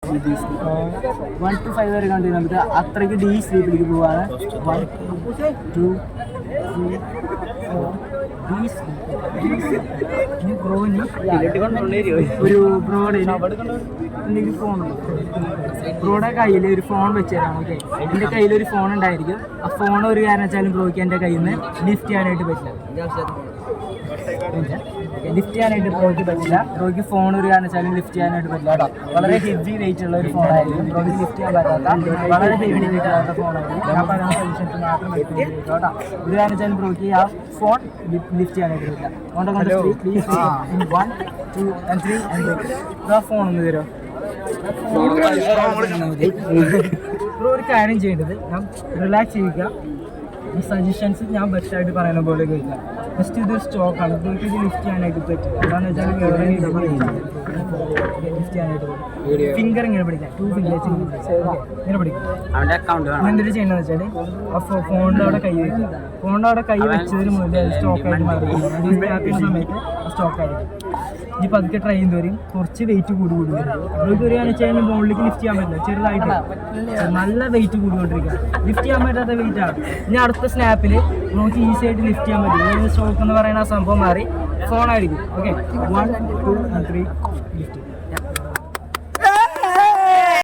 1 to 5 വരെ കണ്ടു നമുക്ക് അത്രയ്ക്ക് ഡീ സ്ലീപ്പിലേക്ക് പോവാണ്. 1 2 3 4 ഒരു ബ്രോയുടെ കയ്യിൽ ഒരു ഫോൺ വെച്ച് തരാം. ഓക്കെ, എൻ്റെ കയ്യിൽ ഒരു ഫോൺ ഉണ്ടായിരിക്കും. ആ ഫോൺ ഒരു കാരണം വെച്ചാലും ബ്രോയ്ക്ക് എൻ്റെ കയ്യിൽ നിന്ന് ലിഫ്റ്റ് ചെയ്യാനായിട്ട് പറ്റില്ല. ലിഫ്റ്റ് ചെയ്യാനായിട്ട് ബ്രോയ്ക്ക് പറ്റില്ല. ബ്രോയ്ക്ക് ഫോൺ ഒരു കാരണം വെച്ചാലും ലിഫ്റ്റ് ചെയ്യാനായിട്ട് പറ്റില്ല കേട്ടോ. വളരെ ഹെവി വെയിറ്റ് ഉള്ള ഒരു ഫോണായിരിക്കും. ബ്രോയ്ക്ക് ലിഫ്റ്റ് ചെയ്യാൻ പറ്റാത്ത വളരെ ഹെവി വെയിറ്റ് ആകാത്ത ഫോണായിരിക്കും. ഞാൻ പറയുന്ന സൊല്യൂഷൻസ് മാത്രം കേട്ടോ. ഒരു കാരണം വെച്ചാലും ബ്രോയ്ക്ക് ആ ഫോൺ ലിഫ്റ്റ് ചെയ്യാനായിട്ട് പറ്റില്ല. അതുകൊണ്ട് പ്ലീസ് 1 2 and 3 and ആ ഫോൺ ഒന്ന് തരുമോ? ബ്രോ ഒരു കാര്യം ചെയ്യേണ്ടത്, ഞാൻ റിലാക്സ് ചെയ്യുക. ഈ സജഷൻസ് ഞാൻ ബെസ്റ്റായിട്ട് പറയുന്ന പോലെ കഴിക്കാം. ഫസ്റ്റ് ഇത് സ്റ്റോക്കാണ്. ബ്രോയ്ക്ക് ഇത് ലിഫ്റ്റ് ചെയ്യാനായിട്ട് പറ്റും. എന്താണെന്ന് വെച്ചാൽ ലിഫ്റ്റ് ചെയ്യാനായിട്ട് പറ്റും. ഫിംഗർ ഇങ്ങനെ പിടിക്കാം. 2 ഫിംഗേഴ്സ് ഇങ്ങനെ പിടിക്കും. എന്തൊരു ചെയ്യണമെന്ന് വെച്ചാൽ ആ ഫോണിൻ്റെ അവിടെ കൈ വയ്ക്കുക. ഫോണിൻ്റെ അവിടെ കൈ വെച്ചതിന് മുന്നേ അത് സ്റ്റോക്കായിട്ട് മാറി സമയത്ത് സ്റ്റോക്കായിരിക്കും. ഇനി പതുക്കെ ട്രൈ ചെയ്യുന്നവരും കുറച്ച് വെയിറ്റ് കൂടി വരും. ബ്രോയ്ക്ക് ഒരു കാരണം വെച്ചാൽ മുകളിലേക്ക് ലിഫ്റ്റ് ചെയ്യാൻ പറ്റില്ല. ചെറുതായിട്ട് നല്ല വെയിറ്റ് കൂടിക്കൊണ്ടിരിക്കുക. ലിഫ്റ്റ് ചെയ്യാൻ പറ്റാത്ത വെയിറ്റ് ആണ്. ഇനി അടുത്ത സ്നാപ്പിൽ ബ്രോയ്ക്ക് ഈസി ആയിട്ട് ലിഫ്റ്റ് ചെയ്യാൻ പറ്റും. സ്റ്റോക്ക് എന്ന് പറയുന്ന ആ സംഭവം മാറി ഫോണായിരിക്കും. Okay, 1 2 and 3 lift.